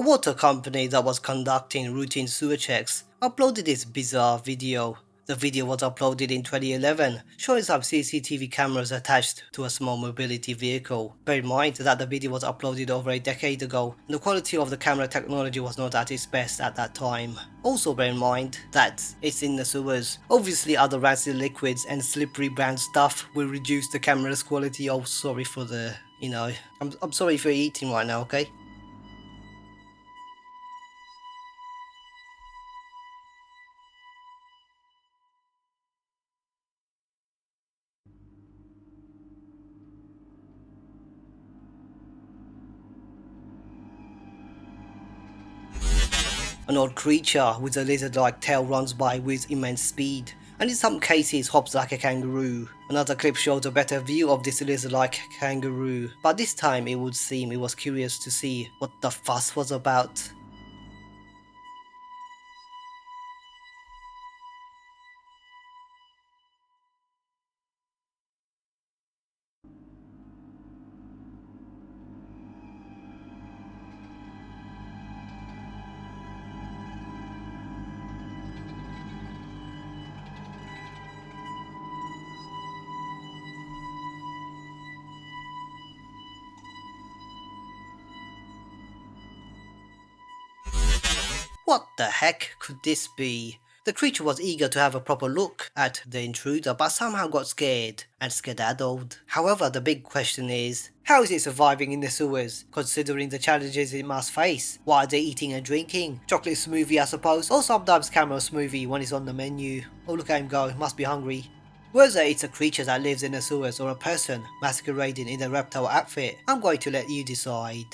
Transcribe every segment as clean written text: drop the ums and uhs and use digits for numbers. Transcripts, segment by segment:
A water company that was conducting routine sewer checks uploaded this bizarre video. The video was uploaded in 2011, showing some CCTV cameras attached to a small mobility vehicle. Bear in mind that the video was uploaded over a decade ago, and the quality of the camera technology was not at its best at that time. Also bear in mind that it's in the sewers. Obviously other rancid liquids and slippery brown stuff will reduce the camera's quality. Oh, sorry for the, I'm sorry if you're eating right now, okay? An odd creature with a lizard-like tail runs by with immense speed, and in some cases hops like a kangaroo. Another clip showed a better view of this lizard-like kangaroo, but this time it would seem it was curious to see what the fuss was about. What the heck could this be? The creature was eager to have a proper look at the intruder, but somehow got scared and skedaddled. However, the big question is, how is it surviving in the sewers, considering the challenges it must face? What are they eating and drinking? Chocolate smoothie, I suppose, or sometimes camel smoothie when it's on the menu. Oh, look at him go, must be hungry. Whether it's a creature that lives in the sewers or a person masquerading in a reptile outfit, I'm going to let you decide.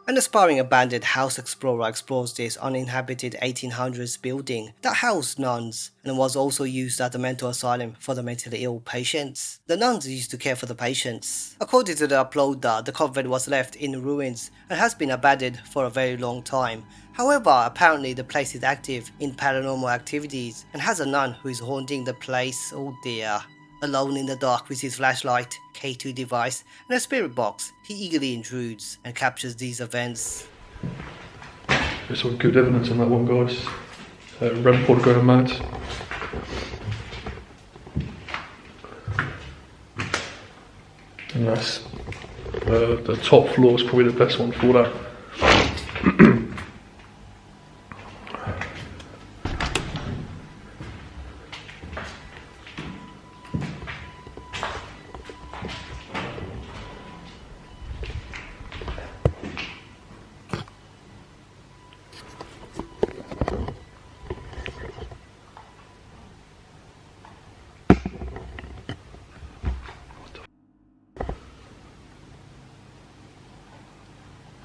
An aspiring abandoned house explorer explores this uninhabited 1800s building that housed nuns and was also used as a mental asylum for the mentally ill patients. The nuns used to care for the patients. According to the uploader, the convent was left in ruins and has been abandoned for a very long time. However, apparently the place is active in paranormal activities and has a nun who is haunting the place. Oh dear. Alone in the dark with his flashlight, K2 device, and a spirit box, he eagerly intrudes and captures these events. There's some good evidence on that one, guys. REM pod going mad. And that's the top floor is probably the best one for that.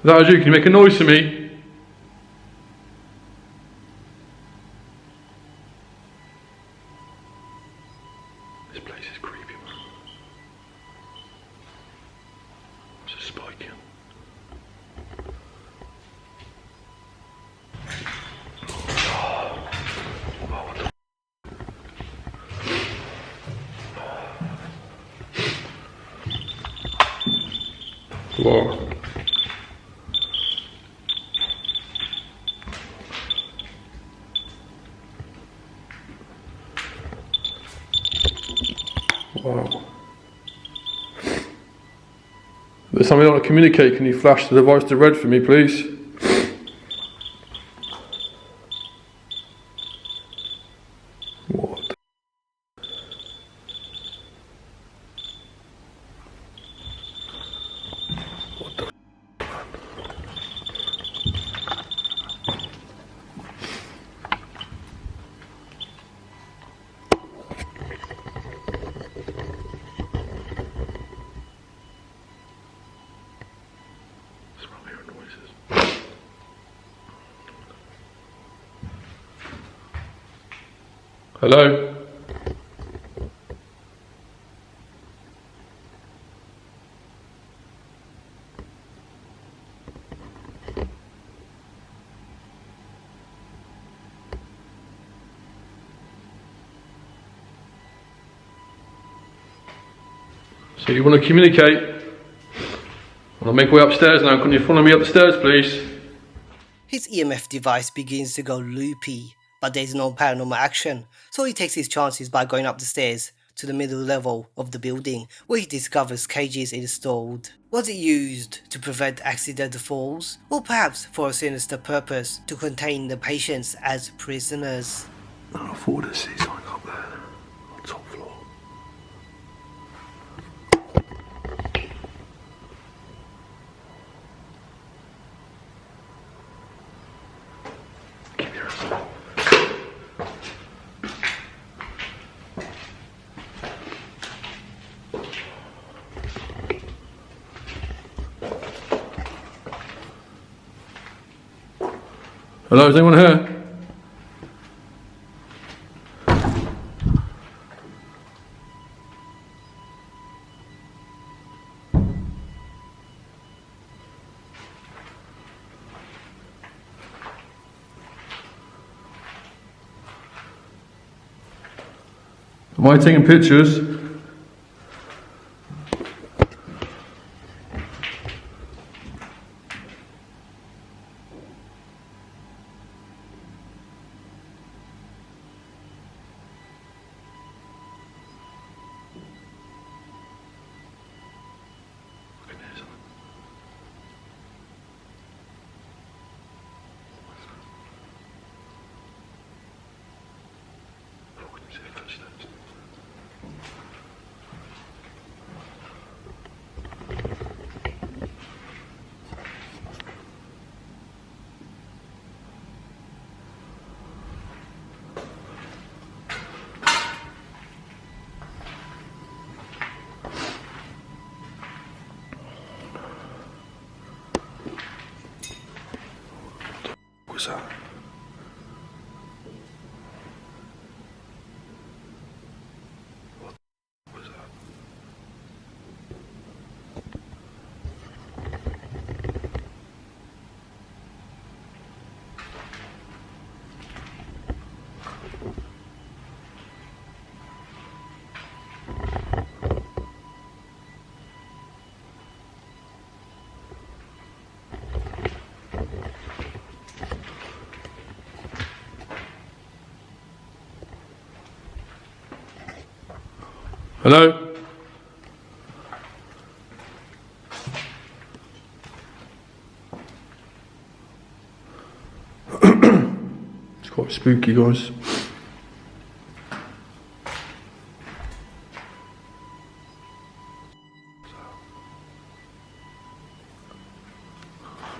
Is that you? Can you make a noise to me? This place is creepy, man. It's a spiking. Whoa. Wow. There's something I want to communicate. Can you flash the device to red for me, please? What? What the? Hello? So you want to communicate? I'll make way upstairs now. Can you follow me up the stairs, please? His EMF device begins to go loopy, but there's no paranormal action, so he takes his chances by going up the stairs to the middle level of the building, where he discovers cages installed. Was it used to prevent accidental falls, or perhaps for a sinister purpose to contain the patients as prisoners? I thought I'd see something up there on top floor. Keep your eyes open. Hello, is anyone here? Am I taking pictures? What's that? What was that? Hello? It's quite spooky, guys.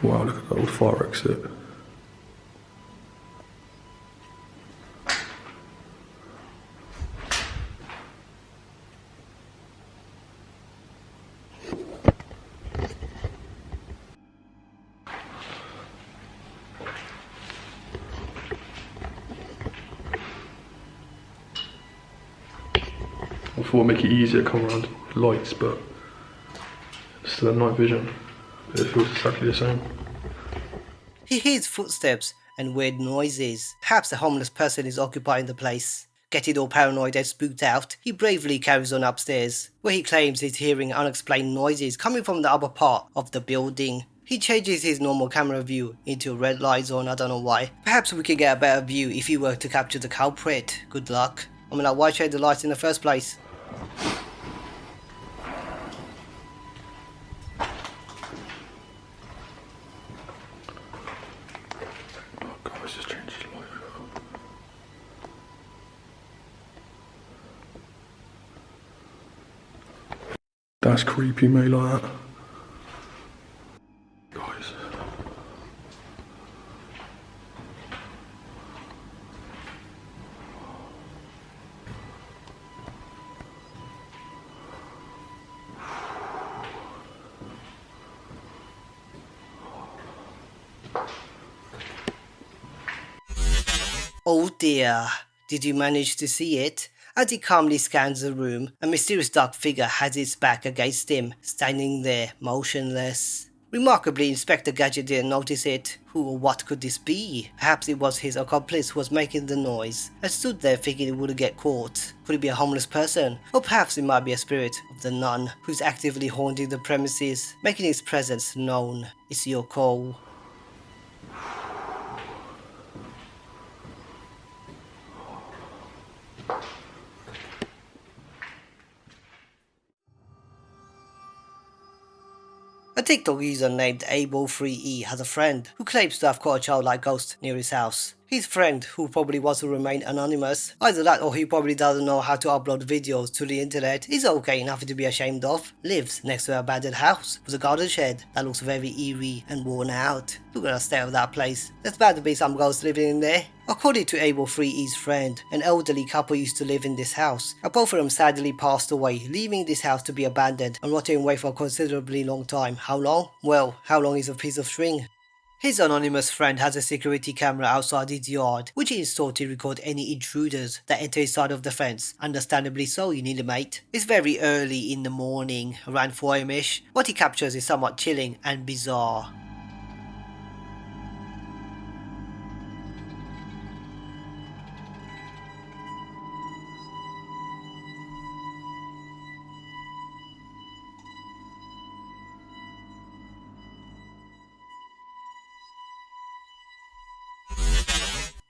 Wow, look at that old fire exit. I thought I'd make it easier to come around with lights, but it's still a night vision. It feels exactly the same. He hears footsteps and weird noises. Perhaps a homeless person is occupying the place. Getting all paranoid and spooked out, he bravely carries on upstairs, where he claims he's hearing unexplained noises coming from the upper part of the building. He changes his normal camera view into a red light zone, I don't know why. Perhaps we can get a better view if he were to capture the culprit. Good luck. I mean, like, why change the lights in the first place? Oh god, it's just changed the light. That's creepy, mate, like that. Guys. Oh dear, did you manage to see it? As he calmly scans the room, a mysterious dark figure has its back against him, standing there motionless. Remarkably, Inspector Gadget didn't notice it. Who or what could this be? Perhaps it was his accomplice who was making the noise and stood there thinking it wouldn't get caught. Could it be a homeless person? Or perhaps it might be a spirit of the nun who's actively haunting the premises, making its presence known. It's your call. A TikTok user named Able3E has a friend who claims to have caught a childlike ghost near his house. His friend, who probably wants to remain anonymous, either that or he probably doesn't know how to upload videos to the internet, is okay, nothing to be ashamed of, lives next to an abandoned house with a garden shed that looks very eerie and worn out. Look at the state of that place. There's bound to be some ghosts living in there. According to Able3E's friend, an elderly couple used to live in this house, and both of them sadly passed away, leaving this house to be abandoned and rotting away for a considerably long time. How long? Well, how long is a piece of string? His anonymous friend has a security camera outside his yard, which he installed to record any intruders that enter his side of the fence. Understandably so, you need a mate. It's very early in the morning, around 4am-ish. What he captures is somewhat chilling and bizarre.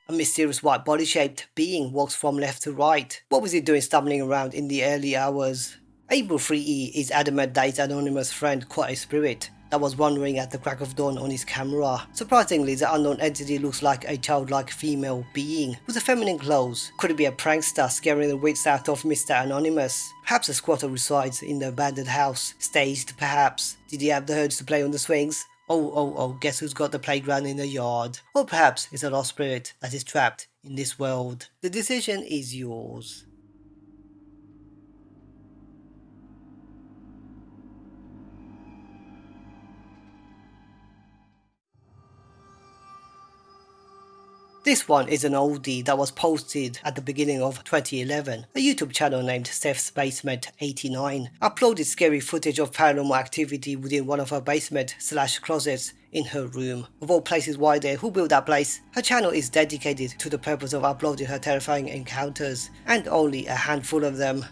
A mysterious white body-shaped being walks from left to right. What was he doing stumbling around in the early hours? Able3E is adamant that his anonymous friend caught a spirit that was wandering at the crack of dawn on his camera. Surprisingly, the unknown entity looks like a childlike female being with a feminine clothes. Could it be a prankster scaring the wits out of Mr. Anonymous? Perhaps a squatter resides in the abandoned house. Staged, perhaps. Did he have the urge to play on the swings? Oh, guess who's got the playground in the yard? Or perhaps it's a lost spirit that is trapped in this world. The decision is yours. This one is an oldie that was posted at the beginning of 2011. A YouTube channel named Steph's Basement 89 uploaded scary footage of paranormal activity within one of her basement/closets in her room. Of all places, why there? Who built that place? Her channel is dedicated to the purpose of uploading her terrifying encounters, and only a handful of them.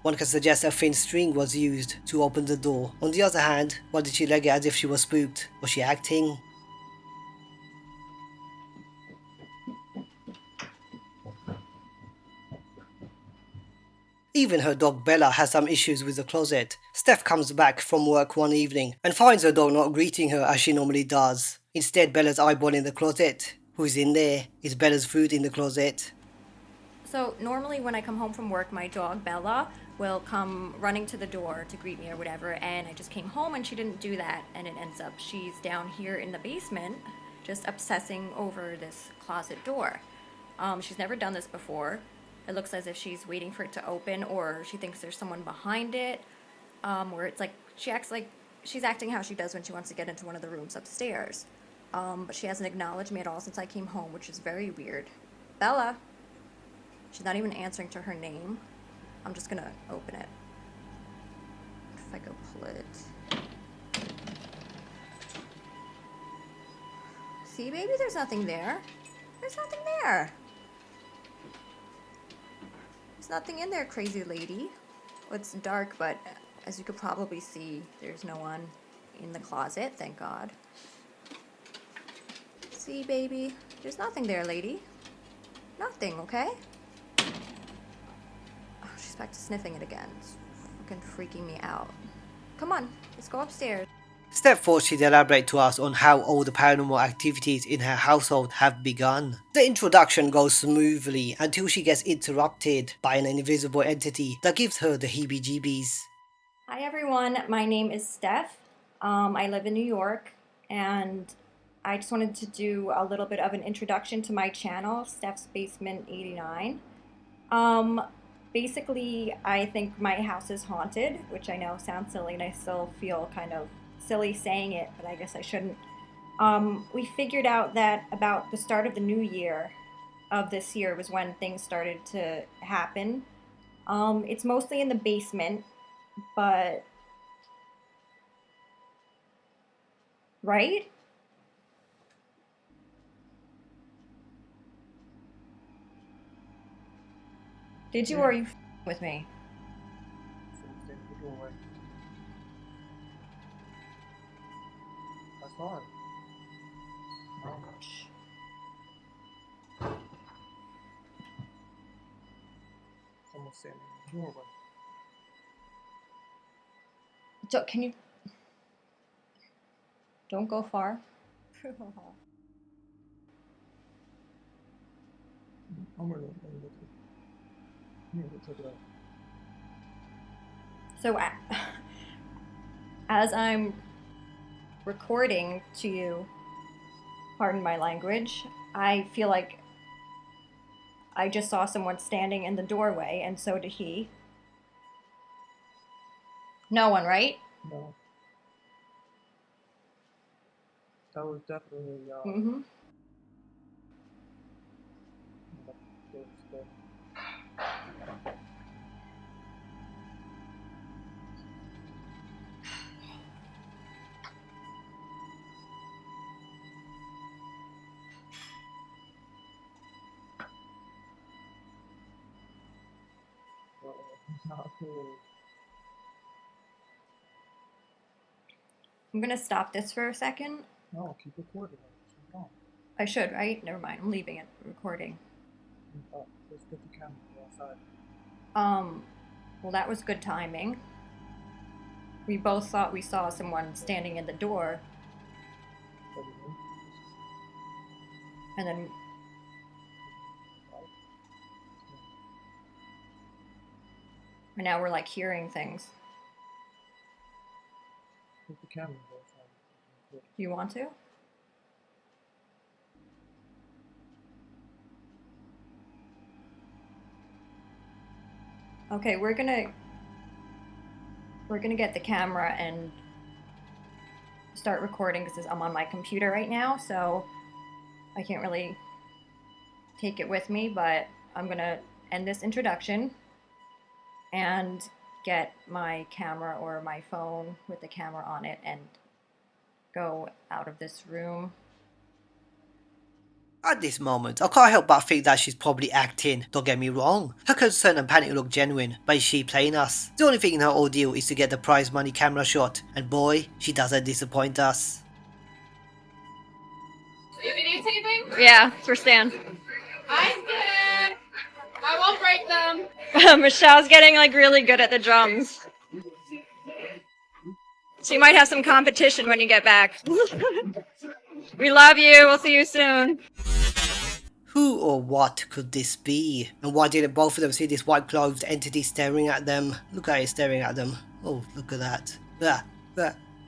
One can suggest a thin string was used to open the door. On the other hand, why did she leg it as if she was spooked? Was she acting? Even her dog Bella has some issues with the closet. Steph comes back from work one evening and finds her dog not greeting her as she normally does. Instead, Bella's eyeballing the closet. Who's in there? Is Bella's food in the closet? So normally when I come home from work, my dog Bella will come running to the door to greet me or whatever, and I just came home and she didn't do that, and it ends up she's down here in the basement just obsessing over this closet door. She's never done this before. It looks as if she's waiting for it to open, or she thinks there's someone behind it, where it's like she acts like she's acting how she does when she wants to get into one of the rooms upstairs. But she hasn't acknowledged me at all since I came home, which is very weird. Bella! She's not even answering to her name. I'm just gonna open it. If I go pull it. See, baby, there's nothing there. There's nothing there. There's nothing in there, crazy lady. Well, it's dark, but as you could probably see, there's no one in the closet, thank God. See, baby, there's nothing there, lady. Nothing, okay? She's back to sniffing it again. It's fucking freaking me out. Come on, let's go upstairs. Step 4, she'd elaborate to us on how all the paranormal activities in her household have begun. The introduction goes smoothly until she gets interrupted by an invisible entity that gives her the heebie-jeebies. Hi everyone, my name is Steph. I live in New York, and I just wanted to do a little bit of an introduction to my channel, Steph's Basement 89. Um, Basically, I think my house is haunted, which I know sounds silly, and I still feel kind of silly saying it, but I guess I shouldn't. We figured out that about the start of the new year of this year was when things started to happen. It's mostly in the basement, but right? Did you, or are you with me? Someone's standing in the doorway. I saw it. No. Someone's standing in the doorway. Can you don't go far? I'm gonna look at. I'm gonna check it out. So, as I'm recording to you, pardon my language, I feel like I just saw someone standing in the doorway, and so did he. No one, right? No. That was definitely Mm-hmm. Not cool. I'm gonna stop this for a second. No, keep recording. Keep on. I should, right? Never mind. I'm leaving it recording. Let's get the camera outside. Well, that was good timing. We both thought we saw someone standing in the door, and then and now we're like hearing things. Put the camera outside. Do you want to? Okay, we're gonna get the camera and start recording because I'm on my computer right now, so I can't really take it with me, but I'm gonna end this introduction and get my camera or my phone with the camera on it and go out of this room. At this moment, I can't help but think that she's probably acting, don't get me wrong. Her concern and panic look genuine, but is she playing us? The only thing in her ordeal is to get the prize money camera shot, and boy, she doesn't disappoint us. You videotaping? Yeah, for Stan. I'm good. I won't break them. Michelle's getting like really good at the drums. So you might have some competition when you get back. We love you. We'll see you soon. Who or what could this be? And why didn't both of them see this white clothed entity staring at them? Look at it staring at them. Oh, look at that.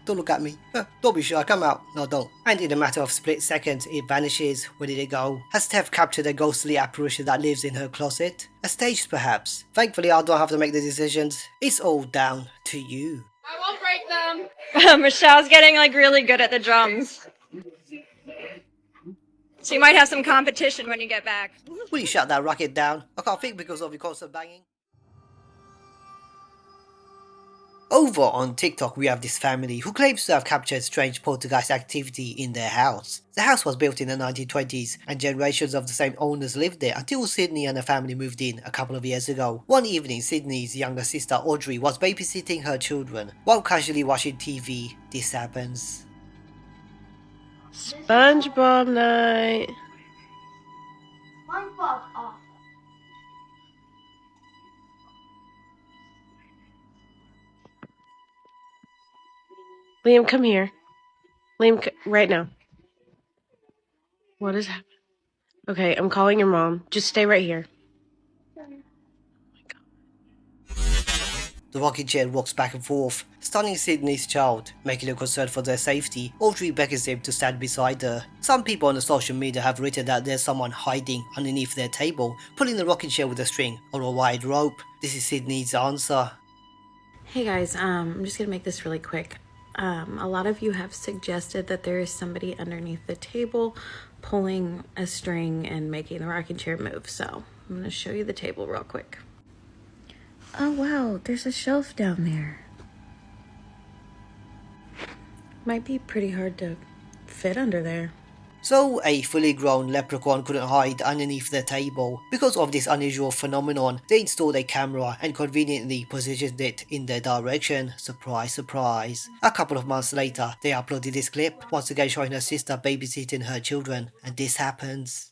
Don't look at me. Don't be shy, come out. No, don't. And in a matter of split seconds, it vanishes. Where did it go? Has Steph captured a ghostly apparition that lives in her closet? A stage, perhaps? Thankfully, I don't have to make the decisions. It's all down to you. I won't break them. Michelle's getting like really good at the drums. So you might have some competition when you get back. Will you shut that racket down? I can't think because of your constant banging. Over on TikTok, we have this family who claims to have captured strange poltergeist activity in their house. The house was built in the 1920s, and generations of the same owners lived there until Sydney and her family moved in a couple of years ago. One evening, Sydney's younger sister Audrey was babysitting her children. While casually watching TV, this happens. SpongeBob night. SpongeBob off. Liam, come here. Liam, right now. What is happening? Okay, I'm calling your mom. Just stay right here. The rocking chair rocks back and forth, stunning Sydney's child, making her concerned for their safety. Audrey beckons him to stand beside her. Some people on the social media have written that there's someone hiding underneath their table, pulling the rocking chair with a string or a wide rope. This is Sydney's answer. Hey guys, I'm just gonna make this really quick. A lot of you have suggested that there is somebody underneath the table pulling a string and making the rocking chair move, so I'm gonna show you the table real quick. Oh wow, there's a shelf down there. Might be pretty hard to fit under there. So a fully grown leprechaun couldn't hide underneath the table. Because of this unusual phenomenon, they installed a camera and conveniently positioned it in their direction. Surprise, surprise. A couple of months later, they uploaded this clip, once again showing her sister babysitting her children, and this happens.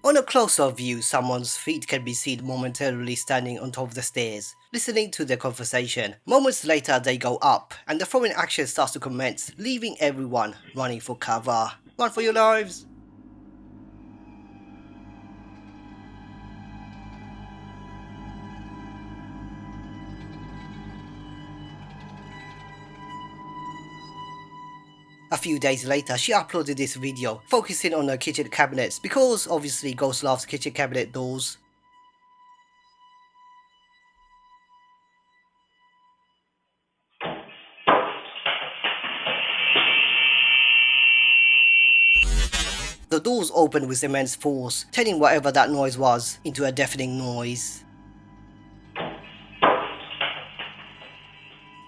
On a close-up view, someone's feet can be seen momentarily standing on top of the stairs, listening to their conversation. Moments later, they go up, and the throwing action starts to commence, leaving everyone running for cover. Run for your lives! A few days later, she uploaded this video, focusing on her kitchen cabinets because obviously Ghost loves kitchen cabinet doors. The doors opened with immense force, turning whatever that noise was into a deafening noise.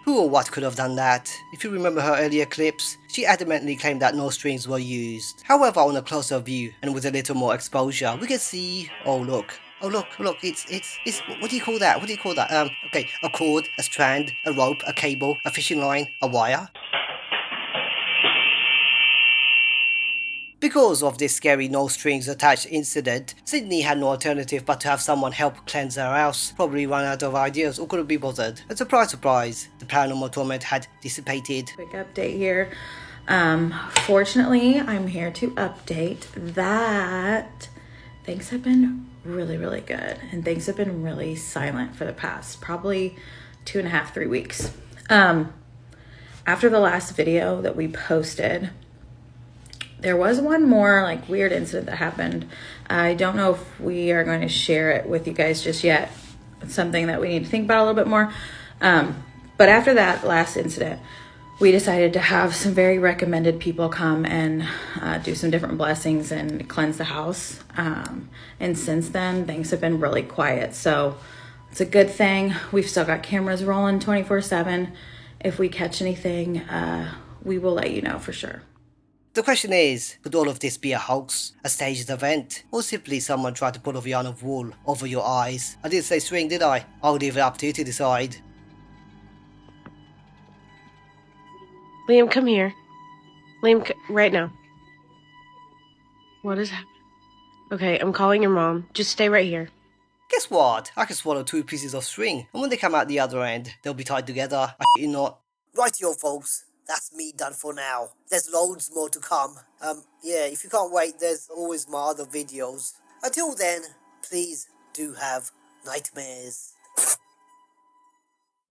Who or what could have done that? If you remember her earlier clips, she adamantly claimed that no strings were used. However, on a closer view and with a little more exposure, we can see, oh look, it's, what do you call that? Okay, a cord, a strand, a rope, a cable, a fishing line, a wire. Because of this scary no strings attached incident, Sydney had no alternative but to have someone help cleanse her house, probably run out of ideas or couldn't be bothered. And surprise surprise, the paranormal torment had dissipated. Quick update here. Fortunately, I'm here to update that things have been really good, and things have been really silent for the past probably 2.5, 3 weeks. After the last video that we posted, there was one more like weird incident that happened. I don't know if we are going to share it with you guys just yet. It's something that we need to think about a little bit more. But after that last incident, we decided to have some very recommended people come and do some different blessings and cleanse the house. And since then, things have been really quiet. So it's a good thing. We've still got cameras rolling 24/7. If we catch anything, we will let you know for sure. The question is, could all of this be a hoax, a staged event, or simply someone tried to pull a yarn of wool over your eyes? I didn't say string, did I? I'll leave it up to you to decide. Liam, come here. Liam, right now. What is happening? Okay, I'm calling your mom. Just stay right here. Guess what? I can swallow 2 pieces of string, and when they come out the other end, they'll be tied together. You not. Rightio, folks. That's me done for now. There's loads more to come. Yeah, if you can't wait, there's always my other videos. Until then, please do have nightmares.